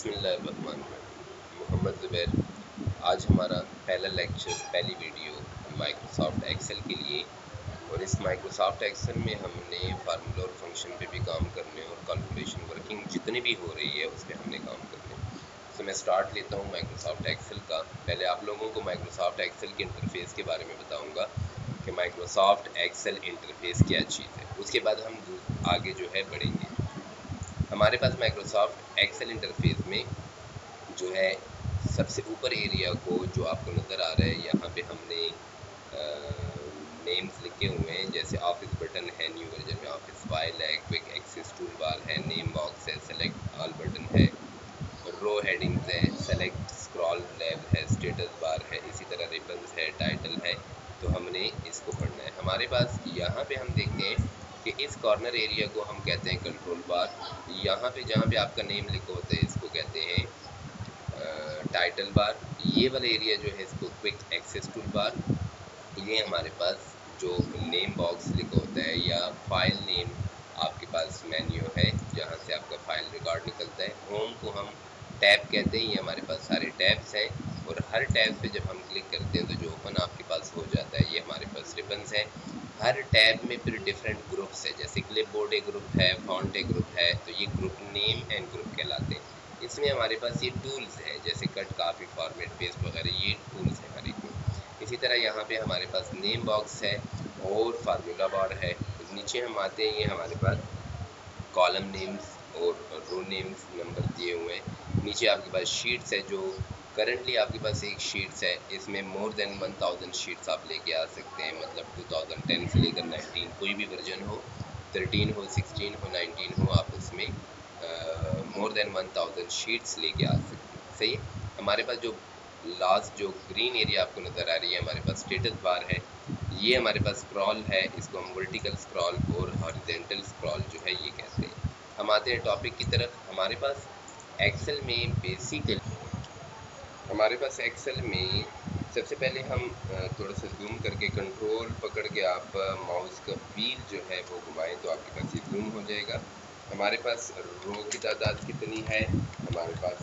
बिस्मिल्लाहिर्रहमानिर्रहीम। मोहम्मद ज़ुबैर। आज हमारा पहला लेक्चर, पहली वीडियो माइक्रोसॉफ्ट एक्सेल के लिए, और इस माइक्रोसॉफ्ट एक्सेल में हमने फार्मूला और फंक्शन पे भी काम करने और कैलकुलेशन वर्किंग जितनी भी हो रही है उस पर हमने काम करने। तो मैं स्टार्ट लेता हूँ माइक्रोसॉफ्ट एक्सेल का। पहले आप लोगों को माइक्रोसॉफ्ट एक्सेल के इंटरफेस के बारे में बताऊँगा कि माइक्रोसॉफ्ट एक्सेल इंटरफेस क्या चीज़ है। उसके बाद हम आगे जो है बढ़ेंगे। हमारे पास माइक्रोसॉफ्ट एक्सेल इंटरफेस में जो है सबसे ऊपर एरिया को जो आपको नज़र आ रहा है, यहाँ पे हमने नेम्स लिखे हुए हैं, जैसे ऑफिस बटन है, न्यू वर्जन में ऑफिस फाइल है, क्विक एक्सेस टूल बार है, नेम बॉक्स है, सेलेक्ट ऑल बटन है, रो हेडिंग्स है, सेलेक्ट स्क्रॉल लेवल है, स्टेटस बार है, इसी तरह रिबन्स है, टाइटल है। तो हमने इसको पढ़ना है। हमारे पास यहाँ पे हम देखते हैं कि इस कॉर्नर एरिया को हम कहते हैं कंट्रोल बार। यहाँ पे जहाँ पे आपका नेम लिखा होता है इसको कहते हैं टाइटल बार। ये वाला एरिया जो है इसको क्विक एक्सेस टूल बार। ये हमारे पास जो नेम बॉक्स लिखा होता है या फाइल नेम आपके पास मेन्यू है जहाँ से आपका फाइल रिकॉर्ड निकलता है। होम को हम टैब कहते हैं। ये हमारे पास सारे टैब्स हैं और हर टैब पे जब हम क्लिक करते हैं तो जो ओपन आपके पास हो जाता है, ये हमारे पास रिबन्स है। हर टैब में फिर डिफरेंट ग्रुप्स है, जैसे क्लिपबोर्ड एक ग्रुप है, फॉन्ट एक ग्रुप है, तो ये ग्रुप नेम एंड ग्रुप कहलाते हैं। इसमें हमारे पास ये टूल्स है, जैसे कट, कॉपी, फॉर्मेट, पेस्ट वगैरह, ये टूल्स है हर एक में। इसी तरह यहाँ पे हमारे पास नेम बॉक्स है और फार्मूला बार है। नीचे हम आते हैं, ये हमारे पास कॉलम नेम्स और रो नेम्स नंबर दिए हुए हैं। नीचे आपके पास शीट्स है, जो करंटली आपके पास एक शीट्स है, इसमें मोर देन 1000 शीट्स आप लेके आ सकते हैं। मतलब 2010 से लेकर 19 कोई भी वर्जन हो, 13 हो, 16 हो, 19 हो, आप उसमें मोर देन 1000 शीट्स लेके आ सकते हैं। सही है। हमारे पास जो लास्ट जो ग्रीन एरिया आपको नज़र आ रही है, हमारे पास स्टेटस बार है। ये हमारे पास स्क्रॉल है, इसको हम वर्टिकल स्क्रॉल और हॉरिजॉन्टल स्क्रॉल जो है ये कहते हैं। हम आते हैं टॉपिक की तरफ। हमारे पास एक्सेल में सबसे पहले हम थोड़ा सा जूम करके कंट्रोल पकड़ के आप माउस का व्हील जो है वो घुमाएं तो आपके पास ये जूम हो जाएगा। हमारे पास रो की तादाद कितनी है, हमारे पास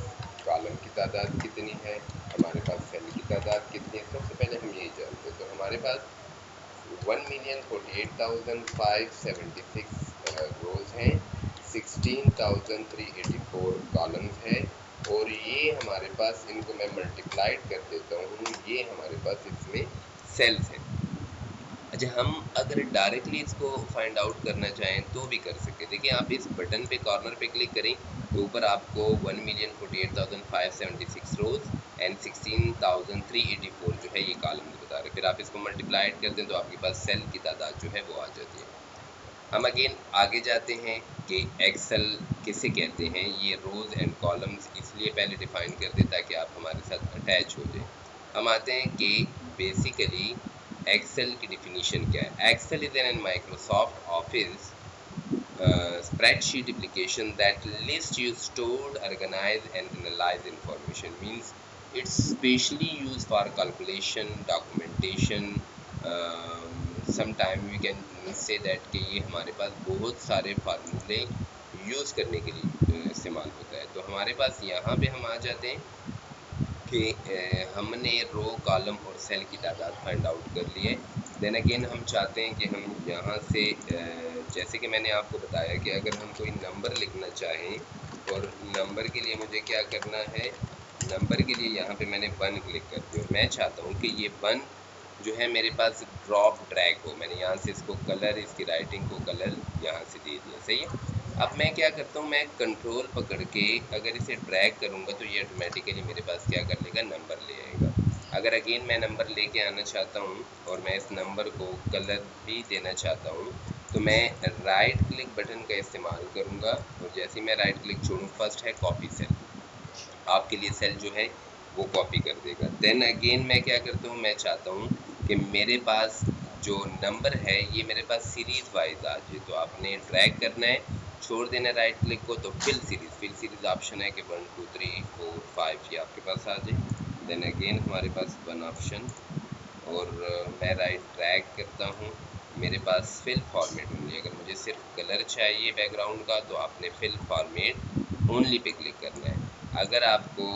कॉलम की तादाद कितनी है, हमारे पास सेल की तादाद कितनी है, सबसे पहले हम यही जानते हैं। तो हमारे पास 1,48,576 रोज हैं, 16,384 कॉलम्स हैं, और ये हमारे पास, इनको मैं मल्टीप्लाइड कर देता हूँ, ये हमारे पास इसमें सेल्स हैं। अच्छा, हम अगर डायरेक्टली इसको फाइंड आउट करना चाहें तो भी कर सकते हैं। देखिए, आप इस बटन पे कॉर्नर पे क्लिक करें तो ऊपर आपको 1,48,576 रोज एंड 16,384 जो है ये कॉलम बता रहे हैं। फिर आप इसको मल्टीप्लाइड कर दें तो आपके पास सेल की तादाद जो है वो आ जाती है। हम अगेन आगे जाते हैं कि एक्सेल किसे कहते हैं। ये रोज एंड कॉलम्स इसलिए पहले डिफाइन कर दें ताकि आप हमारे साथ अटैच हो जाए। हम आते हैं कि बेसिकली एक्सेल की डिफिनीशन क्या है। Excel is an Microsoft office spreadsheet application that lists you stored, organize and analyze information. Means it's specially used for calculation, documentation. Sometime we can say that कि ये हमारे पास बहुत सारे फार्मूले यूज़ करने के लिए इस्तेमाल होता है। तो हमारे पास यहाँ पे हम आ जाते हैं कि हमने रो, कॉलम और सेल की तादाद फाइंड आउट कर ली है। देन अगेन हम चाहते हैं कि हम यहाँ से जैसे कि मैंने आपको बताया कि अगर हम कोई नंबर लिखना चाहें, और नंबर के लिए मुझे क्या करना है, नंबर के लिए यहाँ पे मैंने 1 क्लिक कर दिया और मैं चाहता हूँ कि ये 1 जो है मेरे पास ड्रॉप ड्रैग हो। मैंने यहाँ से इसको कलर, इसकी राइटिंग को कलर यहाँ से दे दिया। सही है। अब मैं क्या करता हूँ, मैं कंट्रोल पकड़ के अगर इसे ड्रैग करूँगा तो ये ऑटोमेटिकली मेरे पास क्या कर लेगा, नंबर ले आएगा। अगर अगेन मैं नंबर लेके आना चाहता हूँ और मैं इस नंबर को कलर भी देना चाहता हूँ तो मैं राइट क्लिक बटन का इस्तेमाल करूँगा, और जैसे ही मैं राइट क्लिक छोड़ूँ, फर्स्ट है कॉपी सेल, आपके लिए सेल जो है वो कॉपी कर देगा। देन अगेन मैं क्या करता हूँ, मैं चाहता हूँ कि मेरे पास जो नंबर है ये मेरे पास सीरीज वाइज आ जाए, तो आपने ड्रैग करना है, छोड़ देना राइट क्लिक को, तो फिल सीरीज ऑप्शन है कि 1 2 3 4 5 ये आपके पास आ जाए। देन अगेन हमारे पास 1 ऑप्शन, और मैं राइट ड्रैग करता हूँ, मेरे पास फिल फॉर्मेट ओनली। अगर मुझे सिर्फ कलर चाहिए बैकग्राउंड का तो आपने fill format only pay click करना है। अगर आपको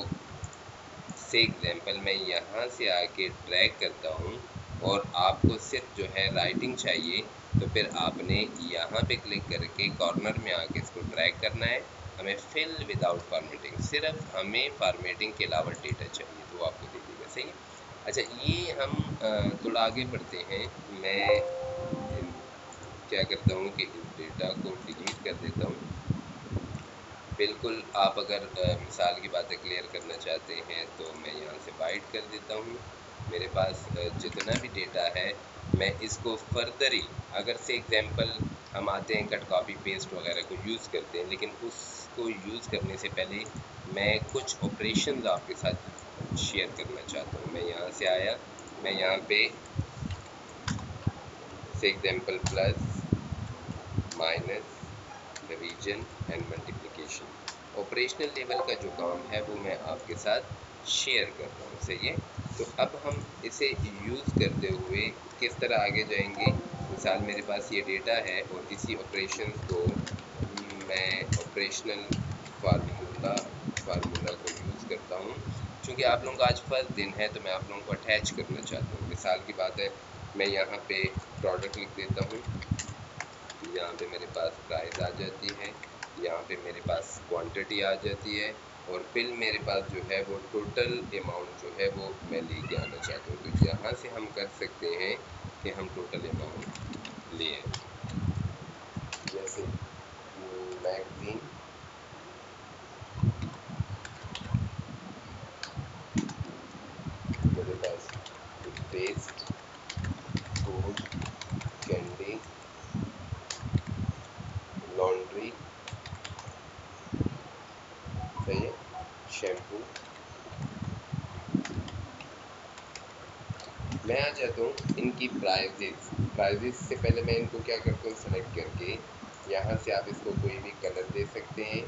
से एग्जांपल मैं यहाँ से आके ड्रैग करता हूँ और आपको सिर्फ जो है राइटिंग चाहिए, तो फिर आपने यहाँ पे क्लिक करके कॉर्नर में आके इसको ड्रैग करना है। हमें फिल विदाउट फॉर्मेटिंग, सिर्फ हमें फॉर्मेटिंग के अलावा डेटा चाहिए तो आपको दे देगा। सही है। अच्छा, ये हम थोड़ा आगे बढ़ते हैं। मैं क्या करता हूँ कि इस डेटा को डिलीट कर देता हूँ। बिल्कुल, आप अगर मिसाल की बातें क्लियर करना चाहते हैं तो मैं यहाँ से वाइड कर देता हूँ। मेरे पास जितना भी डेटा है मैं इसको फर्दर ही, अगर से एग्जांपल हम आते हैं कट कॉपी पेस्ट वगैरह को यूज़ करते हैं, लेकिन उसको यूज़ करने से पहले मैं कुछ ऑपरेशंस आपके साथ शेयर करना चाहता हूँ। मैं यहाँ से आया, मैं यहाँ पे से example plus minus division and multiplication operational level का जो काम है वो मैं आपके साथ शेयर कर रहा हूँ। सही है। तो अब हम इसे यूज़ करते हुए किस तरह आगे जाएंगे। मिसाल मेरे पास ये डेटा है और इसी ऑपरेशन को मैं ऑपरेशनल फार्मूला को यूज़ करता हूँ। क्योंकि आप लोगों का आज फर्स्ट दिन है तो मैं आप लोगों को अटैच करना चाहता हूँ। मिसाल की बात है, मैं यहाँ पे प्रोडक्ट लिख देता हूँ, यहाँ पे मेरे पास प्राइस आ जाती है, यहाँ पे मेरे पास क्वांटिटी आ जाती है, और फिर मेरे पास जो है वो टोटल अमाउंट जो है वो मैं लेके आना चाहता हूँ। तो यहाँ से हम कर सकते हैं कि हम टोटल अमाउंट ले आए। जैसे मैगजीन, मेरे पास टूथपेस्ट, फूड, कैंडी, लॉन्ड्री, सही है, शैम्पू। मैं आ जाता हूँ इनकी प्राइजेस से पहले मैं इनको क्या करता हूँ, सेलेक्ट करके यहाँ से आप इसको कोई भी कलर दे सकते हैं।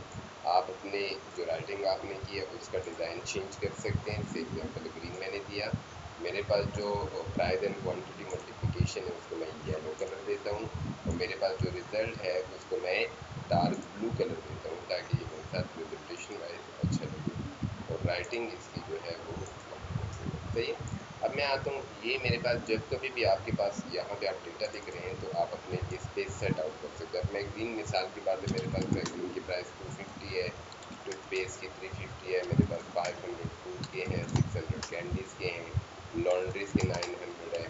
आप अपने जो राइटिंग आपने की है उसका डिज़ाइन चेंज कर सकते हैं। जैसे एग्जाम्पल ग्रीन मैंने दिया। मेरे पास जो प्राइस एंड क्वांटिटी मल्टीप्लिकेशन है उसको मैं येलो कलर देता हूँ, और मेरे पास जो रिजल्ट है उसको मैं डार्क ब्लू कलर देता हूँ, ताकि ये मेरे साथ प्रेजेंटेशन वाइज अच्छा लगे और राइटिंग इसकी जो है वो सही है। अब मैं आता हूँ, ये मेरे पास जब कभी भी आपके पास यहाँ पे आप डेटा लिख रहे हैं तो आप अपने इस पे सेट आउट कर सकते हैं। अब मैगजीन मिसाल की बात है, मेरे पास मैगजीन की प्राइस 250 है, टूथपेस्ट की 350 है, मेरे पास 500 फूड के हैं, 600 कैंडीज़ के हैं, लॉन्ड्रीज के 900 है,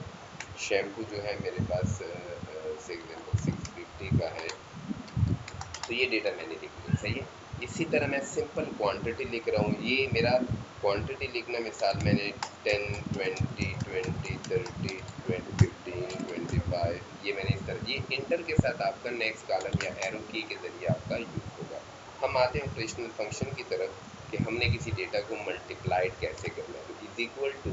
शैम्पू जो है मेरे पास से एग्जाम्पल 650 का है। तो ये डेटा मैंने लिख लिया। सही है। इसी तरह मैं सिंपल क्वांटिटी लिख रहा हूँ। ये मेरा क्वांटिटी लिखना, मिसाल मैंने 10, 20, 20, 30, 20, 15, 25, ये मैंने इस तरह, ये इंटर के साथ आपका नेक्स्ट कॉलम या एरो की के जरिए आपका यूज होगा। हम आते हैं ऑपरेशनल फंक्शन की तरफ कि हमने किसी डेटा को मल्टीप्लाइड कैसे करना है। तो इज इक्वल टू,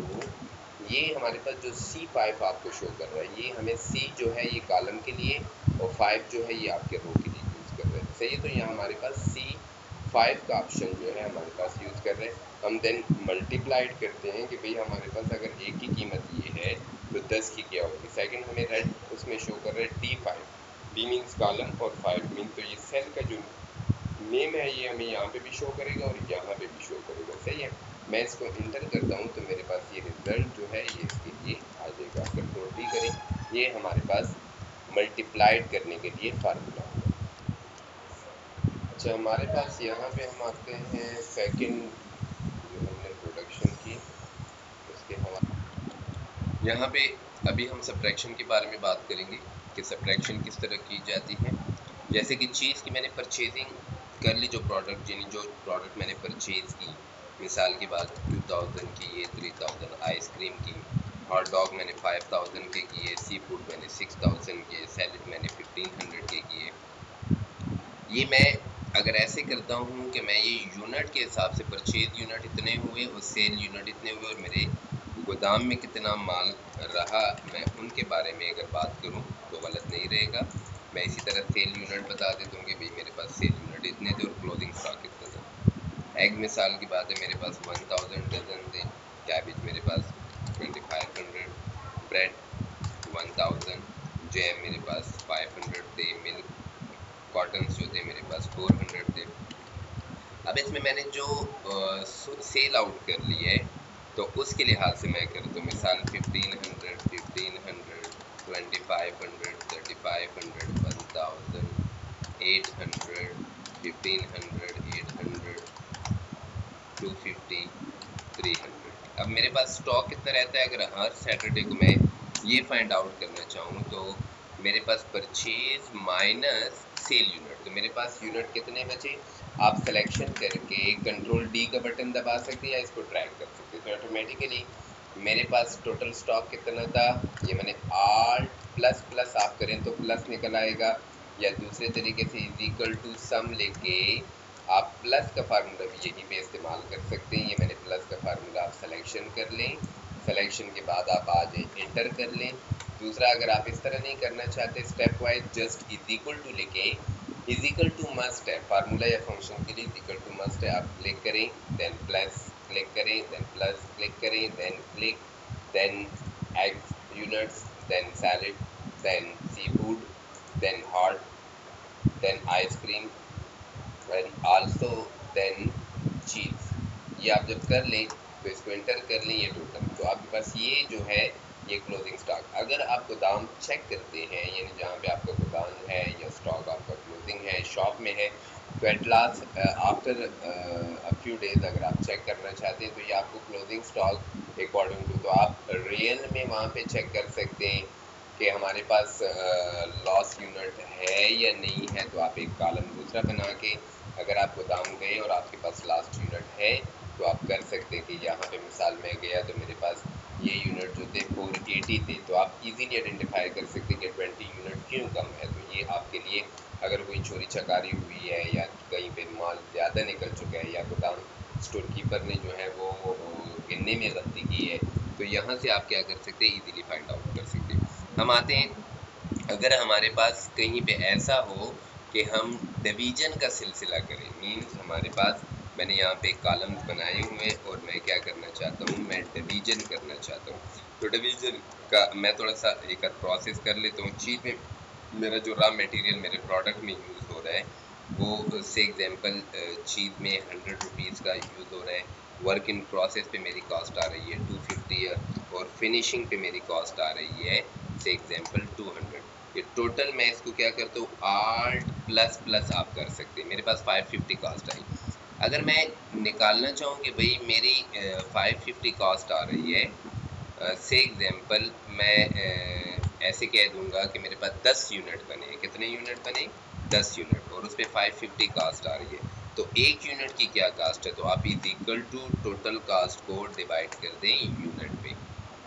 ये हमारे पास जो C5 आपको शो कर रहा है, ये हमें C जो है ये कॉलम के लिए और 5 जो है ये आपके रो के लिए यूज़ कर रहे हैं। सही है। तो यहाँ हमारे पास C5 का ऑप्शन जो है हमारे पास यूज़ कर रहे हैं। हम देन मल्टीप्लाइड करते हैं कि भाई हमारे पास अगर एक की कीमत ये है तो 10 की क्या होगी। सेकंड हमें रेड उसमें शो कर रहा है D5, D मीन्स कॉलम और 5 मीन्स, तो ये सेल का जो नेम है ये हमें यहाँ पे भी शो करेगा और यहाँ पे भी शो करेगा। सही है। मैं इसको इंटर करता हूँ तो मेरे पास ये रिजल्ट जो है ये इसके लिए आ जाएगा। कंट्रोल डी करें, ये हमारे पास मल्टीप्लाइड करने के लिए फार्मूला होगा। अच्छा, हमारे पास यहाँ पे हम आते हैं सेकंड जो हमने प्रोडक्शन की उसके हवाले, यहाँ पे अभी हम सब्ट्रैक्शन के बारे में बात करेंगे कि सब्ट्रैक्शन किस तरह की जाती है। जैसे कि चीज़ की मैंने परचेजिंग कर ली, जो प्रोडक्ट यानी जो प्रोडक्ट मैंने परचेज़ की, मिसाल की बात 2000 की, ये 3000 आइसक्रीम की, हॉट डॉग मैंने 5000 के किए, सी फूड मैंने 6000 के, सैलड मैंने 1500 के किए। ये मैं अगर ऐसे करता हूँ कि मैं ये यूनिट के हिसाब से, परचेज यूनिट इतने हुए और सेल यूनिट इतने हुए और मेरे गोदाम में कितना माल रहा, मैं उनके बारे में अगर बात करूँ तो गलत नहीं रहेगा। मैं इसी तरह सेल यूनिट बता देता हूँ कि भाई मेरे पास सेल यूनिट इतने थे और क्लोजिंग स्टॉक इतना था। एग मिसाल की बात है, मेरे पास 1000 डजन थे, कैबिज मेरे पास 2500, ब्रेड 1000, जैम मेरे पास 500 थे, मिल्क कॉटन्स जो थे मेरे पास 400 थे। अब इसमें मैंने जो सेल आउट कर ली है तो उसके लिहाज से मैं कर दूँ, मिसाल 1500, 1500, 2500, 3500, 1000, 800, 1500, 800, 250, 300। अब मेरे पास स्टॉक कितना रहता है? अगर हर सैटरडे को मैं ये फाइंड आउट करना चाहूँ तो मेरे पास परचेज माइनस सेल यूनिट, तो मेरे पास यूनिट कितने बचे? आप सिलेक्शन करके कंट्रोल डी का बटन दबा सकते हैं या इसको ट्रैक कर सकते हैं, तो ऑटोमेटिकली मेरे पास टोटल स्टॉक कितना था, ये मैंने आल्ट प्लस प्लस आप करें तो प्लस निकल आएगा, या दूसरे तरीके से इज इक्वल टू सम लेके आप प्लस का फार्मूला भी यहीं पे इस्तेमाल कर सकते हैं। ये मैंने प्लस का फार्मूला आप सिलेक्शन कर लें, सिलेक्शन के बाद आप आ जाए एंटर कर लें। दूसरा, अगर आप इस तरह नहीं करना चाहते step wise, just is equal to लेके इज इक्वल टू मस्ट है, फार्मूला या फंक्शन के लिए इज इक्वल टू मस्ट है, आप क्लिक करें, देन प्लस क्लिक करें, देन प्लस क्लिक करें, then click, then egg units, then salad, then seafood, then hot, then ice cream and also then cheese. ये आप जब कर लें तो इसको एंटर कर लें, ये टोटल, तो आपके पास ये जो है ये क्लोजिंग स्टॉक। अगर आप गोदाम चेक करते हैं, यानी जहाँ पे आपका गोदाम है या स्टॉक आपका क्लोजिंग है, शॉप में है, तो at last after a few days अगर आप चेक करना चाहते हैं तो ये आपको क्लोजिंग स्टॉक अकॉर्डिंग टू, तो आप रियल में वहाँ पे चेक कर सकते हैं कि हमारे पास लॉस यूनिट है या नहीं है। तो आप एक कॉलम दूसरा बना के, अगर आप गोदाम गए और आपके पास लास्ट यूनिट है तो आप कर सकते हैं कि यहाँ पे मिसाल में गया तो मेरे पास ये यूनिट जो थे 480 थे, तो आप इजीली आइडेंटिफाई कर सकते हैं कि 20 यूनिट क्यों कम है। तो ये आपके लिए, अगर कोई चोरी चकारी हुई है या कहीं पे माल ज़्यादा निकल चुका है या गोदाम स्टोर कीपर ने जो है वो गिनने में गलती की है, तो यहाँ से आप क्या कर सकते हैं, इजीली फाइंड आउट कर सकते हैं। हम आते हैं, अगर हमारे पास कहीं पे ऐसा हो कि हम डिवीजन का सिलसिला करें, मीन्स हमारे पास, मैंने यहाँ पे कॉलम्स बनाए हुए हैं और मैं क्या करना चाहता हूँ, मैं डिवीजन करना चाहता हूँ। तो डिवीजन का मैं थोड़ा सा एक प्रोसेस कर लेता हूँ। चीज़ में मेरा जो रॉ मटेरियल मेरे प्रोडक्ट में यूज़ हो रहा है वो से एग्जांपल चीज़ में 100 रुपीज़ का यूज़ हो रहा है, वर्क इन प्रोसेस पे मेरी कॉस्ट आ रही है 250 है, और फिनिशिंग पे मेरी कॉस्ट आ रही है से एग्जांपल 200। ये टोटल मैं इसको क्या करता हूँ, आल्ट प्लस प्लस आप कर सकते हैं, मेरे पास 550 कॉस्ट आई। अगर मैं निकालना चाहूँ कि भाई मेरी 550 कॉस्ट आ रही है, से एग्जांपल मैं ऐसे कह दूंगा कि मेरे पास 10 यूनिट बने, कितने यूनिट बने, 10 यूनिट, और उस पर 550 कास्ट आ रही है, तो एक यूनिट की क्या कास्ट है, तो आप is equal to total cost को डिवाइड कर दें यूनिट पे,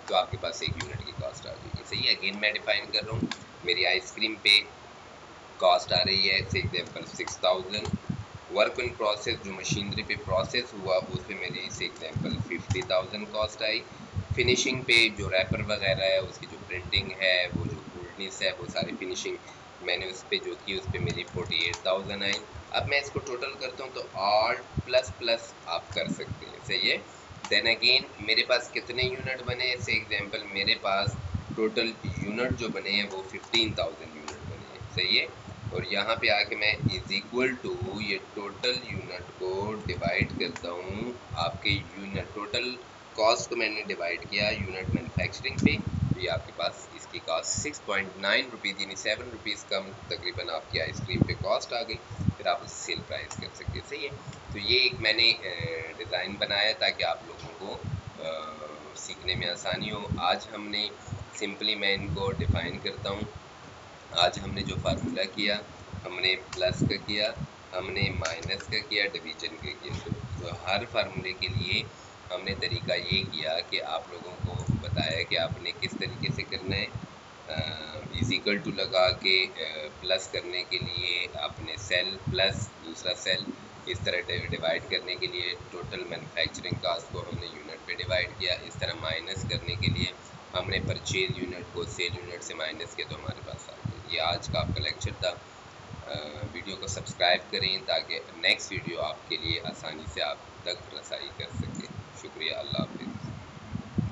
तो आपके पास एक यूनिट की कास्ट आ जाएगी। सही है, अगेन मैं डिफाइन कर रहा हूँ, मेरी आइसक्रीम पे कास्ट आ रही है से एग्जांपल 6000, वर्क इन प्रोसेस जो मशीनरी पे प्रोसेस हुआ उस पर मेरी से एग्जांपल 50,000 कॉस्ट आई, फिनिशिंग पे जो रैपर वगैरह है उसकी जो प्रिंटिंग है, वो जो कोल्डनेस है, वो सारी फिनिशिंग मैंने उस पर जो की उस पर मेरी 48,000 आई। अब मैं इसको टोटल करता हूँ तो ऑल्ट प्लस प्लस आप कर सकते हैं, सही है। देन अगेन मेरे पास कितने यूनिट बने, से एग्जांपल मेरे पास टोटल यूनिट जो बने हैं वो 15,000 यूनिट बने हैं, सही है। और यहाँ पे आके मैं इज इक्वल टू ये टोटल यूनिट को डिवाइड करता हूँ, आपके यूनिट टोटल कॉस्ट को मैंने डिवाइड किया यूनिट मैन्युफैक्चरिंग पे, तो ये आपके पास इसकी कॉस्ट 6.9 रुपीज़ यानी 7 रुपीज़ कम तकरीबन आपकी आइसक्रीम पे कॉस्ट आ गई, फिर आप उसे सेल प्राइस कर सकते हैं, सही है। तो ये एक मैंने डिज़ाइन बनाया ताकि आप लोगों को सीखने में आसानी हो। आज हमने सिंपली, मैं इनको डिफ़ाइन करता हूँ, आज हमने जो फार्मूला किया, हमने प्लस का किया, हमने माइनस का किया, डिवीजन का किया, तो हर फार्मूले के लिए हमने तरीका ये किया कि आप लोगों को बताया कि आपने किस तरीके से करना है। इज इक्वल टू लगा के प्लस करने के लिए आपने सेल प्लस दूसरा सेल, इस तरह डिवाइड करने के लिए टोटल मैन्युफैक्चरिंग कास्ट को हमने यूनिट पे डिवाइड किया, इस तरह माइनस करने के लिए हमने परचेज यूनिट को सेल यूनिट से माइनस किया, तो हमारे पास आ गया। ये आज का आपका लेक्चर था। वीडियो को सब्सक्राइब करें ताकि नेक्स्ट वीडियो आपके लिए आसानी से आप तक रसाई कर सकें। शुक्रिया, अल्लाह हाफिज़।